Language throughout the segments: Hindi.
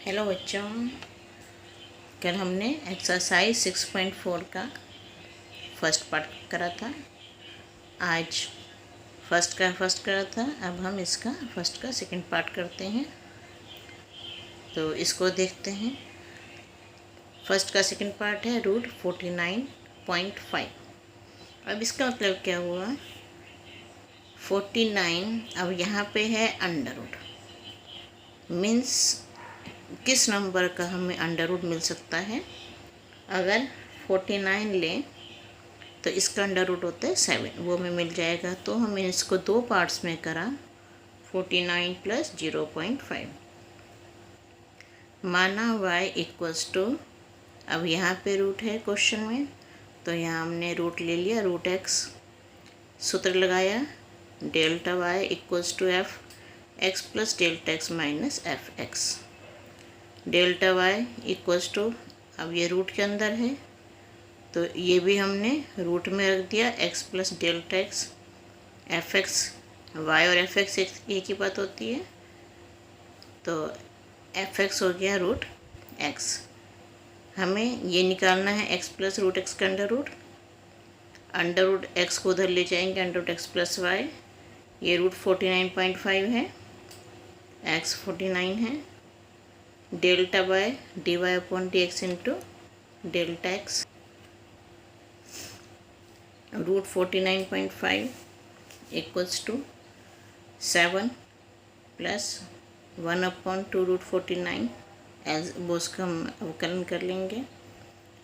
हेलो बच्चों, कल हमने एक्सरसाइज 6.4 का फर्स्ट पार्ट करा था। आज फर्स्ट करा था। अब हम इसका फर्स्ट का सेकंड पार्ट करते हैं, तो इसको देखते हैं। फर्स्ट का सेकंड पार्ट है √49.5। अब इसका मतलब क्या हुआ, 49 अब यहाँ पे है अंडर रूट, मीन्स किस नंबर का हमें अंडर रूट मिल सकता है। अगर 49 लें तो इसका अंडर रूट होता है 7, वो हमें मिल जाएगा। तो हमने इसको दो पार्ट्स में करा, 49 + 0.5 माना y = अब यहाँ पे रूट है क्वेश्चन में, तो यहाँ हमने रूट ले लिया, √x। सूत्र लगाया, Δy = f(x + Δx - fx). Δy = अब ये रूट के अंदर है, तो ये भी हमने रूट में रख दिया, x + Δx fx। y और fx एक ही बात होती है, तो fx हो गया √x। हमें ये निकालना है x + √x का अंडर रूट x को उधर ले जाएंगे, अंडर रूट x + y। ये √49.5 है, x 49 है। dy/dx × Δx √49.5 = 7 + 1/2 √49, एज वो उसका हम अवकलन कर लेंगे।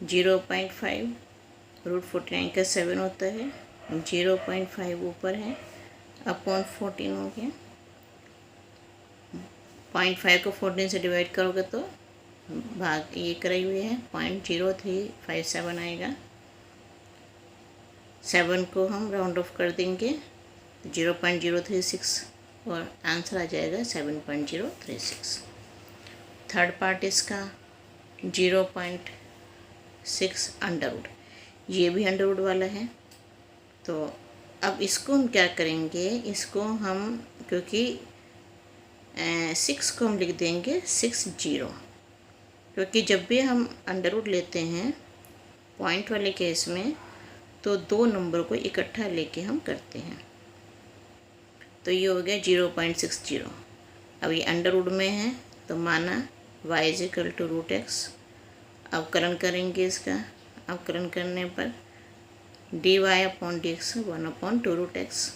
0.5 √49 का 7 होता है, 0.5 ऊपर है, अपॉन 14 हो गया। 0.5 को 14 से डिवाइड करोगे तो भाग ये कराई हुई है, 0.0357 आएगा। 7 को हम राउंड ऑफ कर देंगे 0.036 और आंसर आ जाएगा 7.036। थर्ड पार्ट इसका 0.6 अंडर रूट, ये भी अंडर रूट वाला है। तो अब इसको हम क्या करेंगे, इसको हम क्योंकि 6 को हम लिख देंगे 60, क्योंकि जब भी हम अंडर रूट लेते हैं पॉइंट वाले केस में, तो दो नंबर को इकट्ठा लेके हम करते हैं। तो ये हो गया 0.60। अब ये अंडर रूट में है, तो माना y = √x। अवकलन करेंगे इसका, अवकलन करने पर dy/dx 1/2 √x।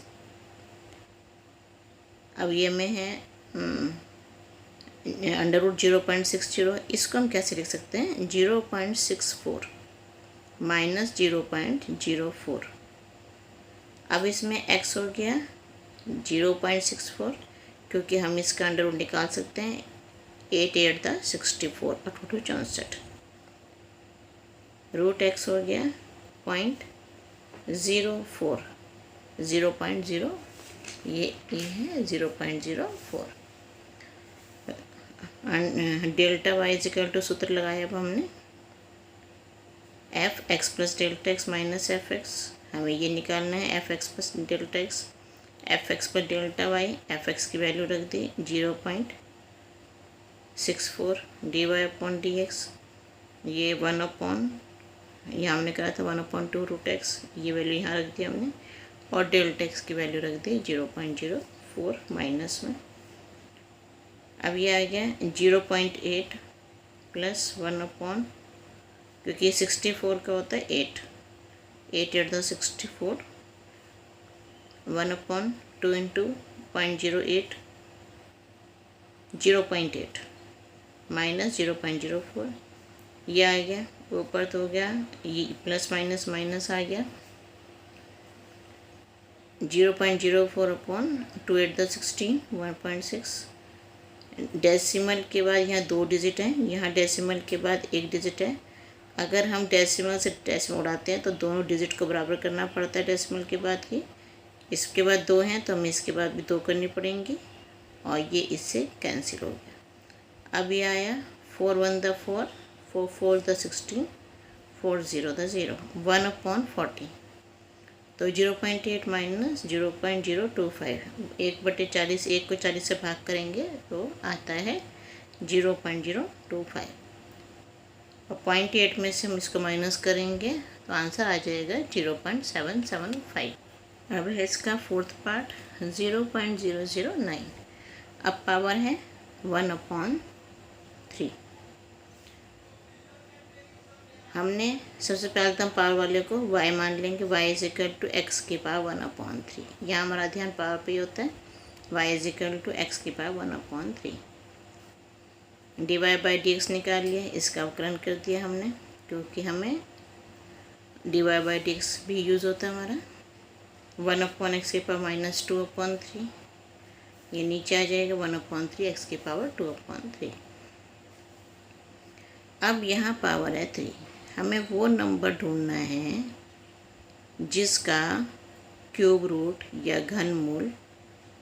अब ये में है अंडर रूट 0.60, इसको हम कैसे लिख सकते हैं, 0.64 - 0.04। अब इसमें x हो गया 0.64, क्योंकि हम इसका अंडर रूट निकाल सकते हैं, 8 × 64 = 64। √x हो गया 0.04, 0.0, ये है 0.04। Δy = सूत्र लगाया अब हमने, fx + Δx - fx। हमें ये निकालना है, fx + Δx, fx + Δy। fx की वैल्यू रख दी 0.64, dy/dx ये 1/, यहाँ हमने करा था 1/2 √x, ये वैल्यू यहाँ रख दी हमने, और Δx की वैल्यू रख दी 0.04 माइनस में। अब ये आ गया 0.8 + 1/, क्योंकि 64 का होता है 8 × 64, 1/2 × 0.08, 0.8 माइनस 0.04, ये आ गया ऊपर, तो हो गया ये प्लस माइनस माइनस आ गया, 0.04/2 × 16, 1.6। डेसिमल के बाद यहाँ 2 डिजिट हैं, यहाँ डेसिमल के बाद 1 डिजिट है। अगर हम डेसिमल से डेसिमल उड़ाते हैं तो दोनों डिजिट को बराबर करना पड़ता है डेसिमल के बाद की। इसके बाद 2 हैं, तो हमें इसके बाद भी 2 करनी पड़ेंगी, और ये इससे कैंसिल हो गया। अब ये आया 4 1 × 4, 4 4 × 16, 4 0 × 0, 1/40। तो 0.8 - 0.025, 1/40, 1 को 40 से भाग करेंगे तो आता है 0.025 और 0.8 में से हम इसको माइनस करेंगे तो आंसर आ जाएगा 0.775। अब है इसका फोर्थ पार्ट 0.009। अब पावर है 1/3। हमने सबसे पहले तो हम पावर वाले को y मान लेंगे, y is equal to x की पावर 1/3। यहाँ हमारा ध्यान पावर पे ही होता है। y is equal to x की पावर 1/3। dy/dx निकाल लिया, इसका अवकलन कर दिया हमने, क्योंकि हमें dy/dx भी यूज़ होता है हमारा। 1/x की पावर -2/3, ये नीचे आ जाएगा 1/3 x की पावर 2/3। अब यहाँ पावर है 3। हमें वो नंबर ढूंढना है जिसका क्यूब रूट या घन मूल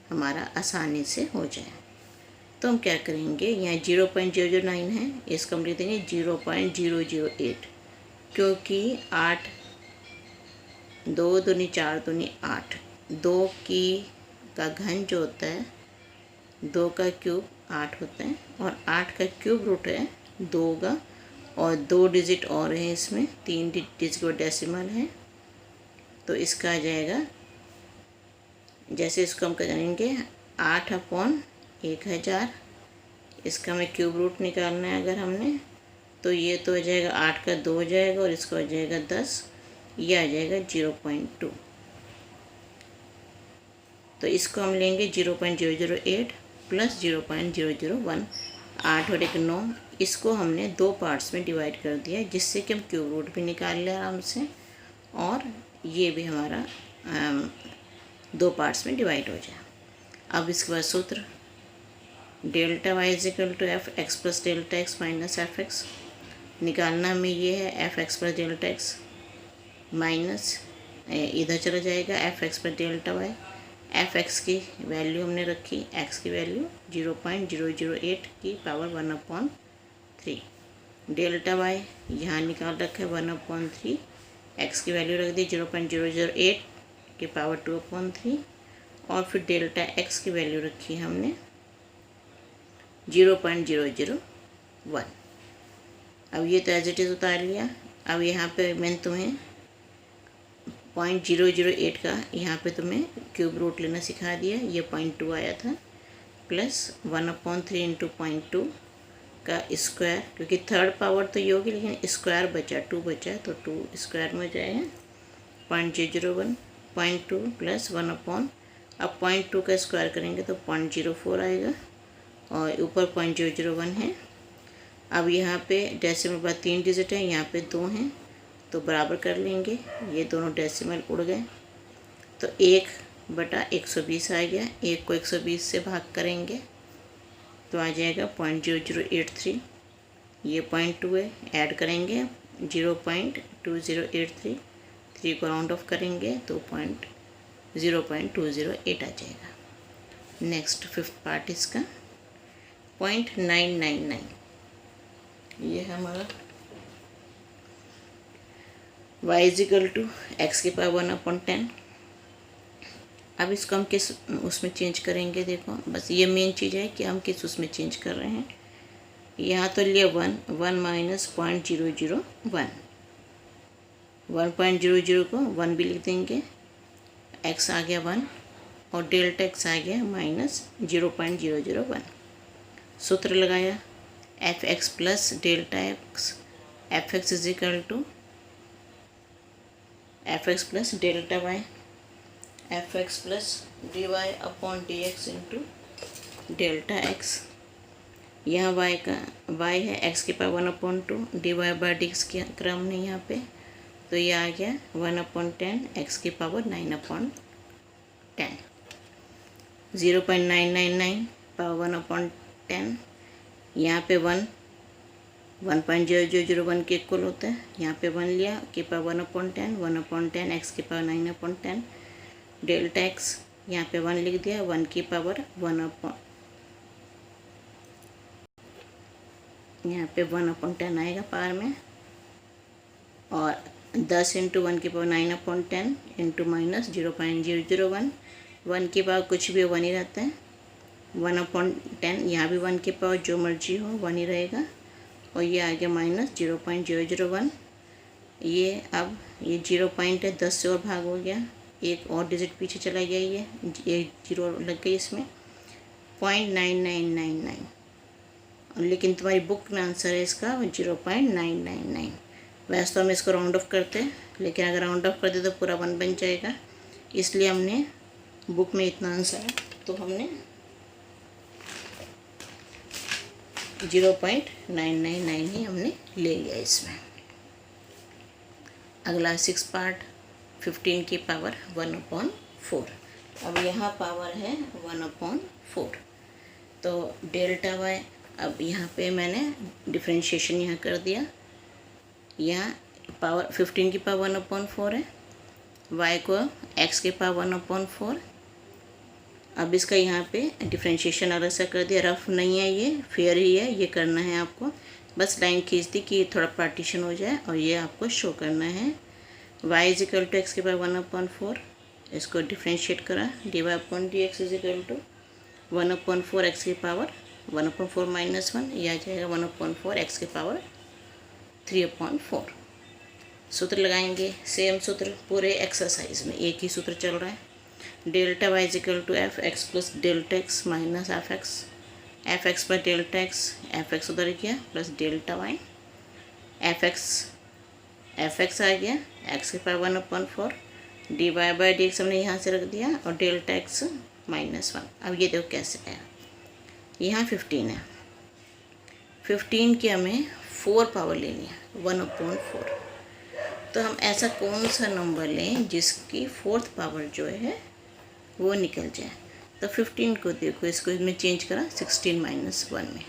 हमारा आसानी से हो जाए। तो हम क्या करेंगे, यहाँ 0.009 है, इसको हम लिख देंगे 0.008, क्योंकि 8 2 दूनी 4 दूनी 8, 2 की का घन जो होता है 2 का क्यूब 8 होता है, और 8 का क्यूब रूट है 2 का, और 2 डिजिट और हैं इसमें, 3 डिजिट का डेसिमल है। तो इसका आ जाएगा, जैसे इसको हम करेंगे 8/1000, इसका हमें क्यूब रूट निकालना है अगर हमने, तो ये तो हो जाएगा 8 का 2 हो जाएगा, और इसको हो जाएगा 10, ये आ जाएगा 0.2। तो इसको हम लेंगे 0.008 प्लस 0.001, 8 और 1 9, इसको हमने 2 पार्ट्स में डिवाइड कर दिया, जिससे कि हम क्यूब रूट भी निकाल लें आराम से, और ये भी हमारा 2 पार्ट्स में डिवाइड हो जाए। अब इसके बाद सूत्र delta Y is equal to F x plus delta x minus F x. निकालना में ये है f x plus delta x minus, इधर चला जाएगा f x plus delta Y. F x की वैल्यू हमने रखी, एक्स की वैल्यू 0.008 की पावर 1/3। डेल्टा वाई यहाँ निकाल रखा है 1/3, एक्स की वैल्यू रख दी 0.008 की पावर 2/3, और फिर डेल्टा एक्स की वैल्यू रखी है हमने 0.001। अब ये तो एज इट इज़ उतार लिया। अब यहाँ पे मैंने तुम्हें 0.008 का यहाँ पे तुम्हें क्यूब रूट लेना सिखा दिया, ये 0.2 आया था, प्लस 1/3 इंटू 0.2 का स्क्वायर, क्योंकि थर्ड पावर तो ये होगी लेकिन स्क्वायर बचा 2 बचा, तो 2 स्क्वायर में हो जाएगा 0.001, 0.2 प्लस 1/, अब 0.2 का स्क्वायर करेंगे तो 0.04 आएगा, और ऊपर 0.001 है। अब यहाँ पे डेसिमल बाद 3 डिजिट है, यहाँ पे 2 हैं, तो बराबर कर लेंगे, ये दोनों डेसिमल उड़ गए, तो 1/120 आ गया। 1 को 120 से भाग करेंगे तो आ जाएगा 0.0083, ये 0.2 है, ऐड करेंगे 0.2083, 3 को राउंड ऑफ करेंगे तो 0.208 आ जाएगा। नेक्स्ट फिफ्थ पार्ट इसका 0.999, ये है हमारा y is equal to x की पावर 1/10। अब इसको हम किस उसमें चेंज करेंगे, देखो बस ये मेन चीज़ है कि हम किस उसमें चेंज कर रहे हैं। यहाँ तो लिया 1 माइनस 0.001, 1.00 को 1 भी लिख देंगे, x आ गया 1, और डेल्टा x आ गया माइनस 0.001। सूत्र लगाया f x plus delta x, f x is equal to F x plus delta Y, F x plus d y upon d x into delta x. यहाँ वाई का वाई है एक्स की power 1/2, d y by d x के क्रम नहीं यहाँ पे, तो ये आ गया 1/10 एक्स की पावर 9/10। 0.999 पावर 1/10, यहाँ पे 1.0001 के इक्वल होता है, यहाँ पे 1 लिया की पावर 1/10, 1/10 एक्स की पावर 9/10, डेल्टा एक्स यहाँ पे 1 लिख दिया, 1 की पावर 1/, यहाँ पे 1/10 आएगा पावर में, और 10 इंटू 1 की पावर 9/10 इंटू माइनस 0.001, 1 की पावर कुछ भी 1 ही रहता है, 1/10, यहाँ भी 1 की पावर जो मर्जी हो 1 ही रहेगा। और ये आ गया -0.001। ये अब ये 0 पॉइंट है, 10 से और भाग हो गया, एक और डिजिट पीछे चला गया, ये 0 लग गई इसमें, 0.9999। लेकिन तुम्हारी बुक में आंसर है इसका 0.999। वैसे तो हम इसको राउंड ऑफ करते हैं, लेकिन अगर राउंड ऑफ कर दे तो पूरा 1 बन जाएगा, इसलिए हमने बुक में इतना आंसर है तो हमने 0.999 ही हमने ले लिया इसमें। अगला 6 पार्ट 15 की पावर 1/4। अब यहाँ पावर है 1/4, तो डेल्टा वाई, अब यहाँ पे मैंने डिफ्रेंशिएशन यहाँ कर दिया। यहाँ पावर 15 की पावर 1/4 है, y को x के पावर 1/4। अब इसका यहाँ पे डिफ्रेंशिएशन अलग से कर दिया, रफ नहीं है ये, फेयर ही है, ये करना है आपको, बस लाइन खींच दी कि ये थोड़ा पार्टीशन हो जाए, और ये आपको शो करना है। y is equal to x के पावर 1/4, इसको डिफ्रेंशिएट करा, dy/dx is equal to 1/4 x की पावर 1/4 -1, यह आ जाएगा 1/4 एक्स की पावर 3/4। सूत्र लगाएंगे, सेम सूत्र पूरे एक्सरसाइज में एक ही सूत्र चल रहा है। Delta Y is equal to F x plus delta x minus F x plus delta F X उधर गया plus delta Y, F X आ गया एक्स के पावर 1/4, dy/dx हमने यहाँ से रख दिया, और डेल्टा एक्स -1। अब ये देखो कैसे आया, यहाँ 15 है, 15 की हमें 4 पावर लेनी है 1/4। तो हम ऐसा कौन सा नंबर लें जिसकी 4th पावर जो है वो निकल जाए। तो 15 को देखो, इसको इसमें चेंज करा 16 - 1 में।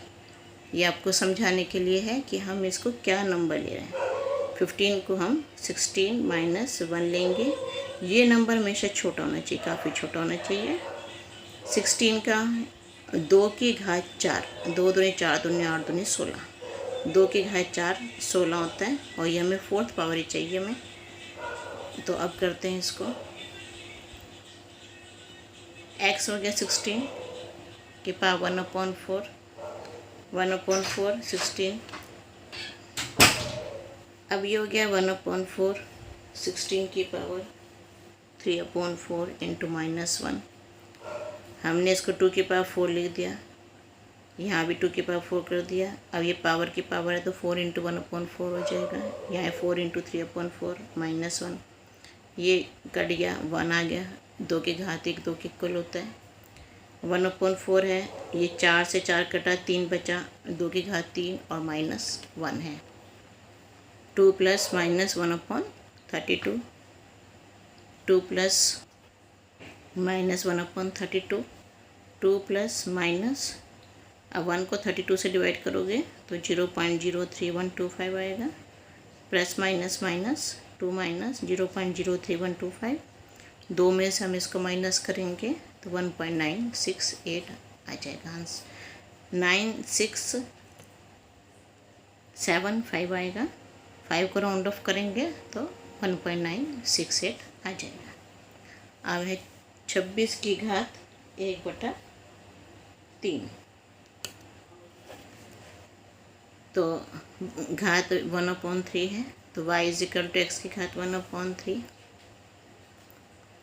ये आपको समझाने के लिए है कि हम इसको क्या नंबर ले रहे हैं। 15 को हम 16 - 1 लेंगे। ये नंबर हमेशा छोटा होना चाहिए, काफ़ी छोटा होना चाहिए। 16 का 2 की घात 4, 2 दूनी 4, 2 8, 2 16, 2 की घात 4 16 होता है, और ये हमें 4th पावर ही चाहिए हमें। तो अब करते हैं इसको, x हो गया 16 की पावर 1/4, 1/4 16। अब ये हो गया 1/4 16 की पावर 3/4 इंटू -1। हमने इसको 2 की पावर 4 लिख दिया, यहाँ भी 2 की पावर 4 कर दिया। अब ये पावर की पावर है तो 4 × 1/4 हो जाएगा, यहाँ 4 × 3/4 -1, ये कट गया, 1 आ गया, 2 की घात 1 2 के इक्वल होता है। 1/4 है, ये 4 से 4 कटा, 3 बचा, 2 की घात 3 और -1 है। 2 + -1/32, 2 + -1/32, 2 + अब 1 को 32 से डिवाइड करोगे तो 0.03125 आएगा, प्लस माइनस 2 - 0.03125, 2 में से हम इसको माइनस करेंगे तो 1.968 आ जाएगा आंसर, 9675 आएगा। 5 को राउंड ऑफ करेंगे तो 1.968 आ जाएगा। अब है 26 की घात 1/3, तो घात 1/3 है, तो y is equal to x की घात 1/3।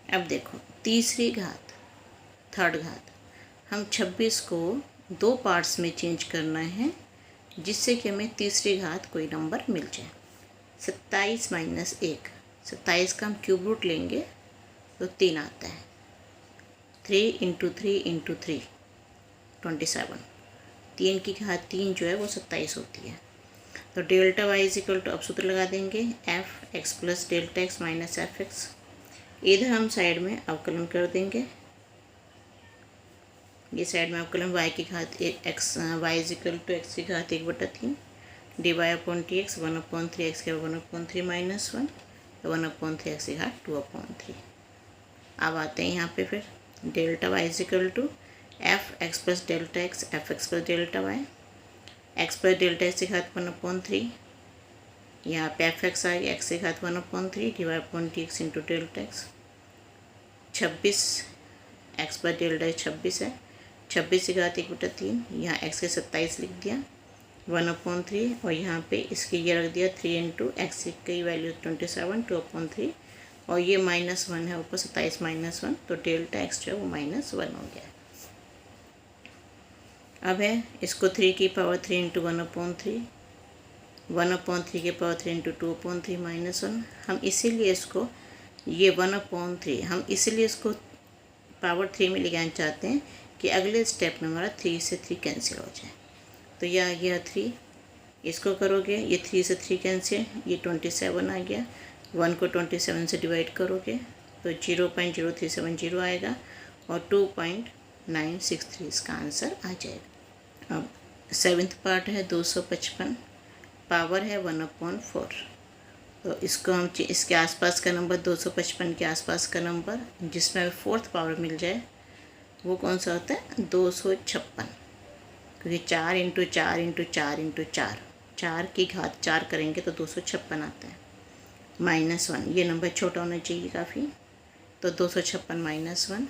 अब देखो तीसरी घात, 3rd घात, हम 26 को 2 पार्ट्स में चेंज करना है जिससे कि हमें तीसरी घात कोई नंबर मिल जाए। 27 - 1, 27 का हम क्यूब रूट लेंगे तो 3 आता है, 3 × 3 × 3 27, 3 की घात 3 जो है वो 27 होती है। तो delta Y is equal to, अब सूत्र लगा देंगे, f x plus delta x minus F x. इधर हम साइड में अवकलन कर देंगे, ये साइड में अवकलन y की घात एक्स, y is equal to x की घात 1/3, dy/dx 1/3 एक्स के 1/3 -1, तो 1/3 एक्स की घात 2/3। अब आते हैं यहाँ पे फिर delta Y is equal to F x plus delta x, f x plus delta y, x plus delta x की घात 1/3, यहाँ पे एफ एक्स आ गया एक्स की घात 1/3, dy/dx into delta x. 26 x plus delta 26 है, 26/1/3, यहाँ x के 27 लिख दिया 1/3, और यहाँ पे इसके ये रख दिया 3 इंटू एक्स की वैल्यू 27 2/3, और ये -1 है ऊपर 27 -1, तो डेल्टा x जो है वो -1 हो गया। अब है इसको 3 की पावर 3 इंटू 1/3, 1/3 की पावर 3 इंटू 2/3 -1। हम इसीलिए इसको ये 1/3 हम इसीलिए इसको पावर 3 में ले जाना चाहते हैं कि अगले स्टेप में हमारा 3 से 3 कैंसिल हो जाए। तो ये आ गया 3, इसको करोगे ये 3 से 3 कैंसिल, ये 27 आ गया, 1 को 27 से डिवाइड करोगे तो 0.0370 आएगा, और 2.963 इसका आंसर आ जाएगा। अब 7th पार्ट है 255, पावर है 1/4। तो इसको हम इसके आसपास का नंबर 255 के आसपास का नंबर जिसमें हमें 4th पावर मिल जाए वो कौन सा होता है 256, क्योंकि 4 इंटू 4 इंटू 4 इंटू 4, 4 की घात 4 करेंगे तो 256 आता है। -1 ये नंबर छोटा होना चाहिए काफ़ी, तो 256 -1।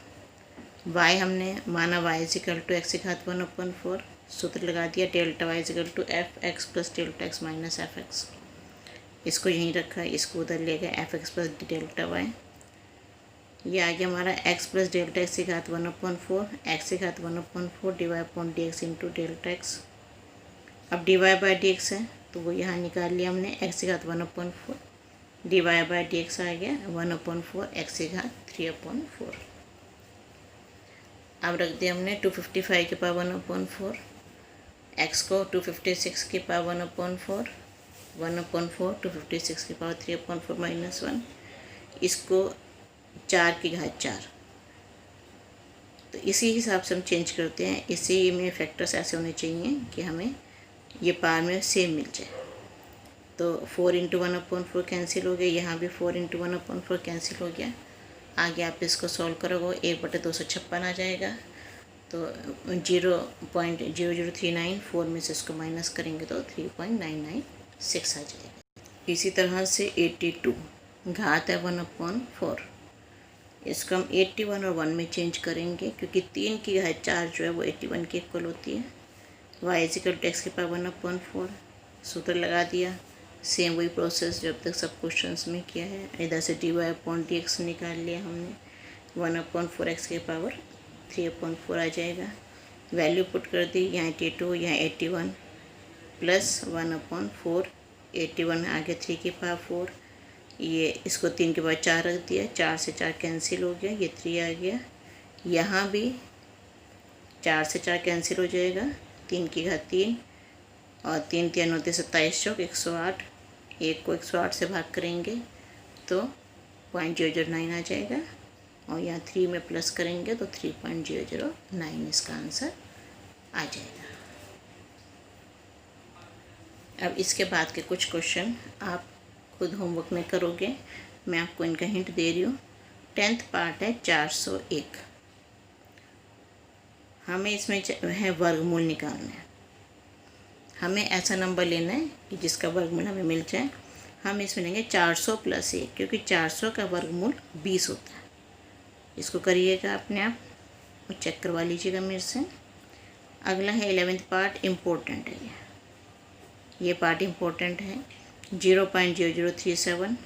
y हमने माना y = x की घात 1/4, सूत्र लगा दिया delta y = f(x) + delta x - f(x). इसको यहीं रखा, इसको उधर ले गए f(x) + डेल्टा y। ये आ गया हमारा x + डेल्टा x की घात 1/4, x की घात 1/4 dy/dx इंटू डेल्टा x। अब dy/dx है तो वो यहाँ निकाल लिया हमने, x की घात 1/4 dy/dx आ गया 1/4 x की घात 3/4। अब रख दिया हमने 255 के पावर 1/4, x को 256 के पावर 1/4, 1/4 256 के पावर 3/4 -1, इसको 4 की घात 4। तो इसी हिसाब से हम चेंज करते हैं, इसी में फैक्टर्स ऐसे होने चाहिए कि हमें ये पावर में सेम मिल जाए। तो 4 इंटू 1/4 कैंसिल हो गया, यहाँ भी 4 इंटू 1/4 कैंसिल हो गया। आगे आप इसको सॉल्व करोगे 1/256 आ जाएगा, तो 0.0039, 4 में से इसको माइनस करेंगे तो 3.996 आ जाएगा। इसी तरह से 82 घात है 1/4, इसको हम 81 और 1 में चेंज करेंगे, क्योंकि 3 की घात 4 जो है वो 81 के इक्वल होती है। y = x की पावर 1/4, सूत्र लगा दिया, सेम वही प्रोसेस जो अब तक सब क्वेश्चंस में किया है। इधर से dy/dx निकाल लिया हमने, 1/4 x की पावर 3/4 आ जाएगा। वैल्यू पुट कर दी, यहाँ 82 यहाँ 81 प्लस 1/4, 81 आगे 3 की पावर 4, ये इसको 3 के बाद 4 रख दिया, 4 से 4 कैंसिल हो गया, ये 3 आ गया। यहाँ भी 4 से 4 कैंसिल हो जाएगा, 3 की घात 3, और 3 3 होते 27 चौक 108, 1 को 108 से भाग करेंगे तो 0.009 आ जाएगा, और यहाँ 3 में प्लस करेंगे तो 3.009 इसका आंसर आ जाएगा। अब इसके बाद के कुछ क्वेश्चन आप खुद होमवर्क में करोगे, मैं आपको इनका हिंट दे रही हूँ। 10th पार्ट है 401, हमें इसमें है वर्गमूल निकालना है। हमें ऐसा नंबर लेना है कि जिसका वर्गमूल हमें मिल जाए। हम इसमें लेंगे 400 + 1, क्योंकि 400 का वर्गमूल 20 होता है। इसको करिएगा अपने आप और चेक करवा लीजिएगा मेरे से। अगला है 11th पार्ट, इम्पोर्टेंट है ये पार्ट इम्पोर्टेंट है। 0.0037,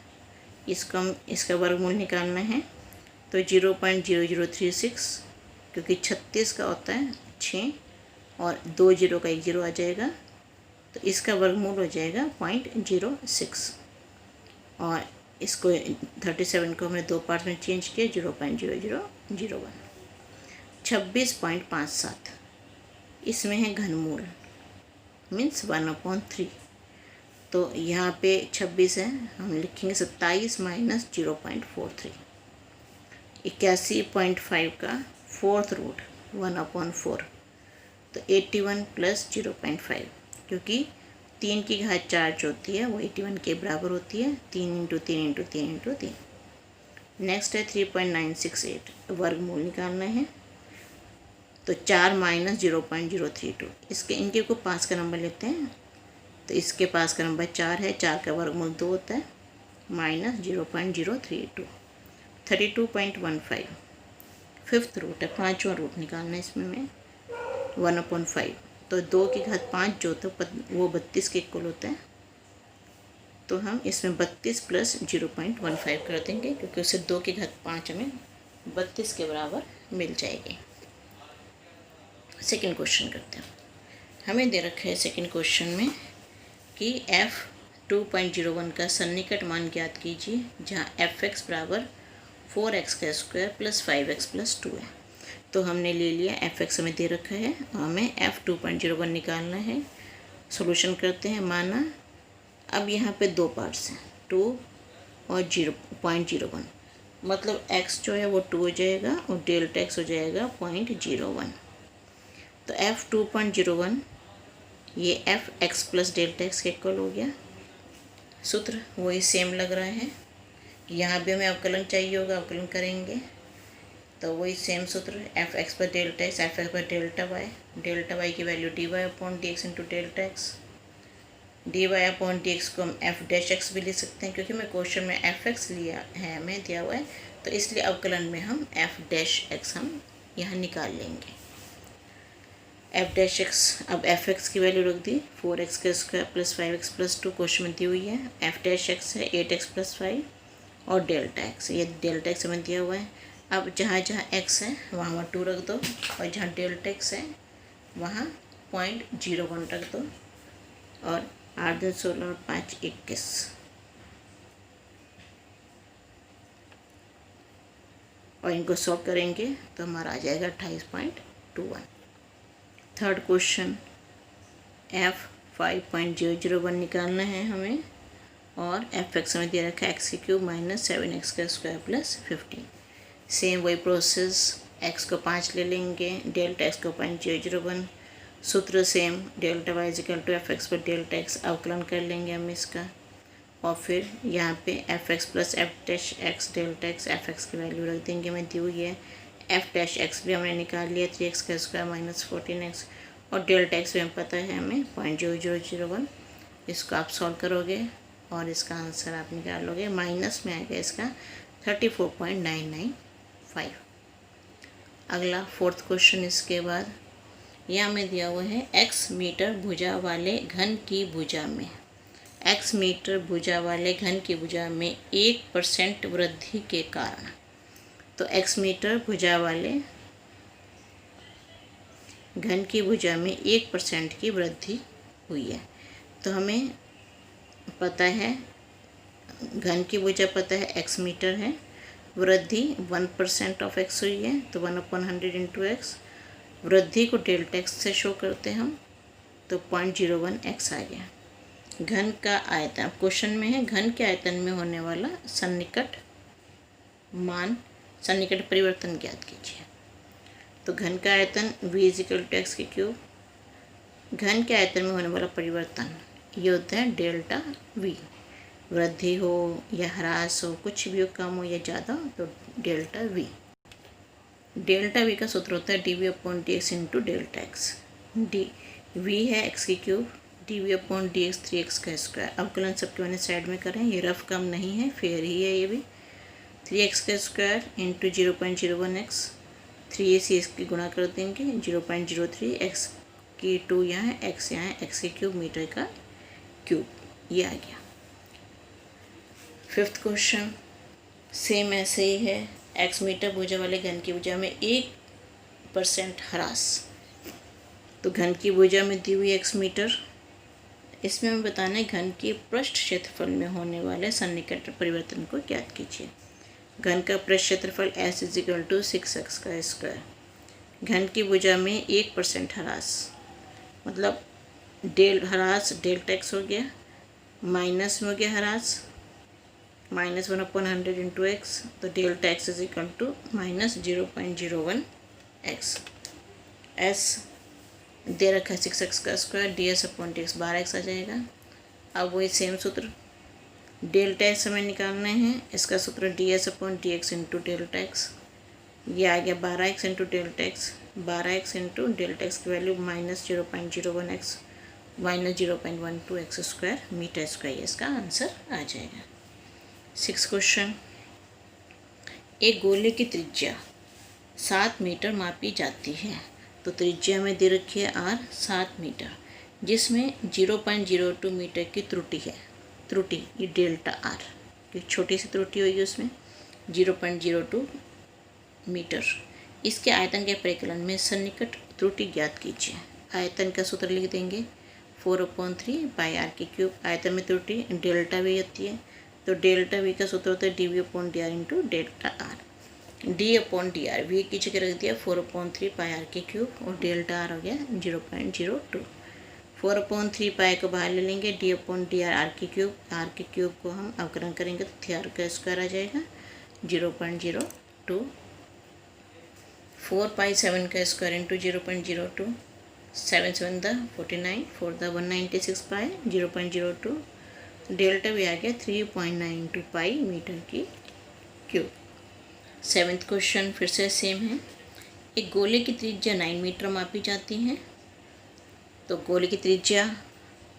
इसको हम इसका वर्गमूल निकालना है, तो 0.0036, क्योंकि 36 का होता है 6 और 2 0 का 1 0 आ जाएगा, तो इसका वर्गमूल हो जाएगा 0.06। और इसको 37 को हमने 2 पार्ट में चेंज किया, 0.0001। 26.57 इसमें है घनमूल, मीन्स 1/3। तो यहाँ पे 26 है, हम लिखेंगे 27 - 0.43। 81.5 का 4th रूट 1/4, तो 81 + 0.5, क्योंकि 3 की घात 4 जो होती है वो 81 के बराबर होती है, 3 × 3 × 3 × 3। नेक्स्ट है 3.968, वर्गमूल निकालना है, तो 4 - 0.032, इनके को पास का नंबर लेते हैं, तो इसके पास का नंबर 4 है, 4 का वर्गमूल 2 होता है, -0.032। 32.15 5th रूट है, 5वां रूट निकालना है इसमें में, 1/5। तो 2 की घात 5 जो होता है वो 32 के इक्वल होता है। तो हम इसमें 32 प्लस 0.15 कर देंगे, क्योंकि उससे 2 की घात 5 हमें 32 के बराबर मिल जाएगी। सेकंड क्वेश्चन करते हैं। हमें दे रखा है सेकंड क्वेश्चन में कि f2.01 का सन्निकट मान ज्ञात कीजिए, जहाँ fx बराबर 4x² प्लस 5x प्लस 2 है। तो हमने ले लिया fx हमें दे रखा है, हमें f2.01 निकालना है। सॉल्यूशन करते हैं। माना अब यहाँ पे दो पार्ट्स हैं, 2 और 0.01, मतलब x जो है वो 2 हो जाएगा और डेल्टा x हो जाएगा 0.01। तो f2.01 ये fx प्लस डेल्टा x के इक्वल हो गया। सूत्र वही सेम लग रहा है। यहाँ भी हमें अवकलन चाहिए होगा, अवकलन करेंगे तो वही सेम सूत्र fx पर डेल्टा x, fx पर डेल्टा y की value dy/dx into delta x। dy/dx को हम f'(x) भी लिख सकते हैं, क्योंकि मैं क्वेश्चन में fx लिया है, हमें दिया हुआ है, तो इसलिए अवकलन में हम f'(x) हम यहाँ निकाल लेंगे। f'(x) अब fx की वैल्यू रख दी 4x² plus 5x plus 2 question में दी हुई है। f'(x) है 8x प्लस 5 और डेल्टा x, ये डेल्टा x हमें दिया हुआ है। अब जहाँ जहाँ x है वहाँ 2 रख दो, और जहाँ डेल्टा x है वहाँ 0.01 रख दो, और 8 दिन 16 और 5 21, और इनको सॉल्व करेंगे तो हमारा आ जाएगा 28.21। थर्ड क्वेश्चन f5.001 निकालना है हमें, और fx हमें दे रखा है x³ minus 7x² plus 15। Same वही प्रोसेस, x को 5 ले लेंगे, डेल्टा x को 0.001, सूत्र same, delta y equal to fx पर डेल्टा x, अवकलन कर लेंगे हम इसका, और फिर यहाँ पे fx plus f'(x) delta x fx की वैल्यू रख देंगे, हमें दी हुई है। f'(x) भी हमने निकाल लिया 3x² माइनस 14x, और डेल्टा x भी हमें पता है हमें 0.0001। इसको आप सॉल्व करोगे और इसका आंसर आप निकालोगे, माइनस में आएगा इसका 34.995। अगला फोर्थ क्वेश्चन इसके बाद यहाँ में दिया हुआ है x मीटर भुजा वाले घन की भुजा में, x मीटर भुजा वाले घन की भुजा में 1% वृद्धि के कारण। तो x मीटर भुजा वाले घन की भुजा में 1% की वृद्धि हुई है। तो हमें पता है घन की भुजा पता है x मीटर है, वृद्धि 1% ऑफ x हुई है, तो 1/100 इंटू x। वृद्धि को डेल्टा x से शो करते हम, तो 0.01x आ गया। घन का आयतन क्वेश्चन में है, घन के आयतन में होने वाला सन्निकट मान, सन्निकट परिवर्तन ज्ञात कीजिए। तो घन का आयतन v इक्वल टू x³। घन के आयतन में होने वाला परिवर्तन ये होता है डेल्टा v। वृद्धि हो या ह्रास हो, कुछ भी हो, कम हो या ज़्यादा, तो डेल्टा v। डेल्टा v का सूत्र होता है dv/dx into delta x। v है x³, dv/dx 3x²। अवकलन सबके मैंने साइड में करें, ये रफ कम नहीं है, फेयर ही है ये भी। 3x² इंटू 0.01x, 3 से इसकी गुणा कर देंगे 0.03, x² यहाँ है, x यहाँ है, x³ मीटर का क्यूब, ये आ गया। फिफ्थ क्वेश्चन सेम ऐसे ही है, x मीटर भुजा वाले घन की भुजा में 1% ह्रास। तो घन की भुजा में दी हुई x मीटर, इसमें हमें बताना है घन के पृष्ठ क्षेत्रफल में होने वाले सन्निकट परिवर्तन को ज्ञात कीजिए। घन का पृष्ठ क्षेत्रफल s इक्वल टू 6x²। घन की भुजा में 1% ह्रास, मतलब ह्रास डेल्टा x हो गया, माइनस में हो गया ह्रास, माइनस 1/100 इंटू x, तो delta x is equal to minus 0.01x। s दे रखा है 6x² ds/dx 12x आ जाएगा। अब वही सेम सूत्र, डेल्टा x हमें निकालना है, इसका सूत्र ds/dx इंटू डेल्टा x, ये आ गया 12x into delta x। 12x into delta x की value minus 0.01x minus 0.12x² metre square, इसका आंसर आ जाएगा। 6 क्वेश्चन, एक गोले की त्रिज्या 7 मीटर मापी जाती है तो त्रिज्या में दे रखी है r 7 मीटर, जिसमें 0.02 मीटर की त्रुटि है। त्रुटि ये डेल्टा r की छोटी सी त्रुटि होगी, उसमें 0.02 मीटर। इसके आयतन के परिकलन में सन्निकट त्रुटि ज्ञात कीजिए। आयतन का सूत्र लिख देंगे 4/3 पाई r की क्यूब। आयतन में त्रुटि डेल्टा वी होती है, तो डेल्टा वी का सूत्र होता है dv/dr into delta R. d/dr we की जगह रख दिया 4/3 पाई r की क्यूब और डेल्टा आर हो गया 0.02। 4/3 पाई को बाहर ले लेंगे, d/dr r की क्यूब को हम अवकलन करेंगे तो 3r का स्क्वायर आ जाएगा 0.02। 4 पाई 7 का square into 0.02, 7 7 the 49, 4 the 196 pi 0.02। Delta भी आ गया 3.92 पाई मीटर की क्यूब। 7th क्वेश्चन फिर से सेम है। एक गोले की त्रिज्या 9 मीटर मापी जाती है, तो गोले की त्रिज्या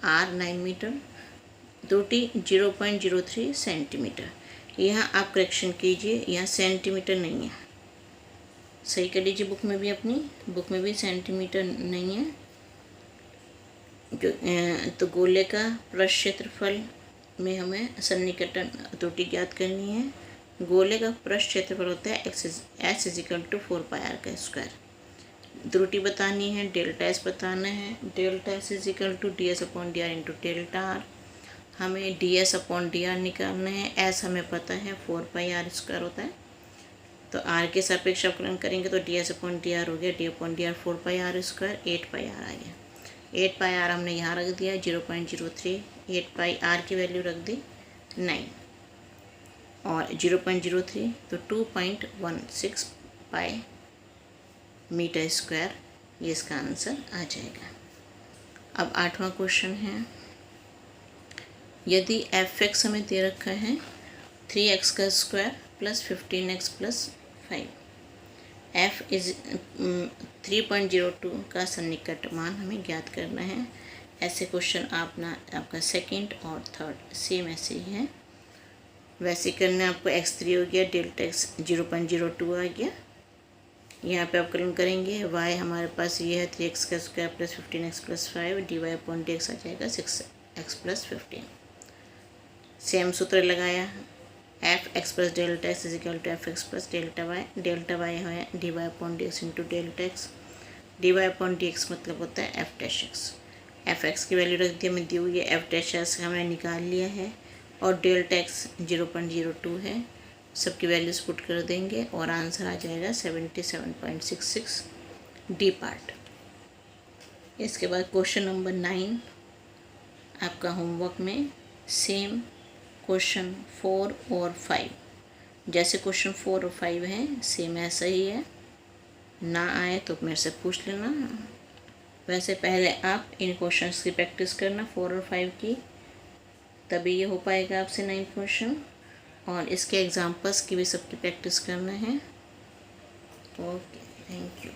r 9 मीटर, त्रुटि 0.03 सेंटीमीटर। यहाँ आप करेक्शन कीजिए, यहाँ सेंटीमीटर नहीं है, सही कर लीजिए। बुक में भी, अपनी बुक में भी सेंटीमीटर नहीं है। जो तो गोले का पृष्ठ क्षेत्रफल में हमें सन्निकटन त्रुटि ज्ञात करनी है। गोले का पृष्ठ क्षेत्रफल होता है s = 4 पाई r का स्क्वायर। त्रुटि बतानी है, डेल्टा s बताना है। Delta s = ds/dr into delta r। हमें ds/dr निकालना है। s हमें पता है 4 पाई r स्क्वायर होता है, तो r के सापेक्ष अवकलन करेंगे तो ds/dr हो गया d/dr 4 पाई r स्क्वायर, 8 पाई r आ गया। 8 पाई r हमने यहाँ रख दिया 0.03। 8 पाई r की वैल्यू रख दी 9 और 0.03 तो 2.16 पाई मीटर स्क्वायर, ये इसका आंसर आ जाएगा। अब 8वां क्वेश्चन है। यदि fx हमें दे रखा है 3x का square plus 15x plus 5, f is 3.02 का सन्निकट मान हमें ज्ञात करना है। ऐसे क्वेश्चन आपका 2nd और 3rd सेम ऐसे ही है। वैसे करना आपको x3 हो गया, डेल्टा x 0.02 आ गया। यहाँ पे अवकलन करेंगे, y हमारे पास ये है 3x का square plus 15x plus 5, dy/dx आ जाएगा 6x प्लस 15। सेम सूत्र लगाया, f(x plus delta x = f(x plus delta y)। Delta y है dy/dx into delta x। dy/dx मतलब होता है f'(x)। f(x) की वैल्यू रख दी, हमें दी हुई है f'(x) हमने निकाल लिया है और डेल्टा x 0.02 है। सबकी वैल्यूज पुट कर देंगे और आंसर आ जाएगा 77.66 डी पार्ट। इसके बाद क्वेश्चन नंबर 9 आपका होमवर्क में सेम क्वेश्चन 4 और 5, जैसे क्वेश्चन 4 और 5 हैं सेम ऐसा ही है। ना आए तो मेरे से पूछ लेना। वैसे पहले आप इन क्वेश्चंस की प्रैक्टिस करना 4 और 5 की, तभी ये हो पाएगा आपसे 9th क्वेश्चन। और इसके एग्जाम्पल्स की भी सबकी प्रैक्टिस करना है। Okay, thank you.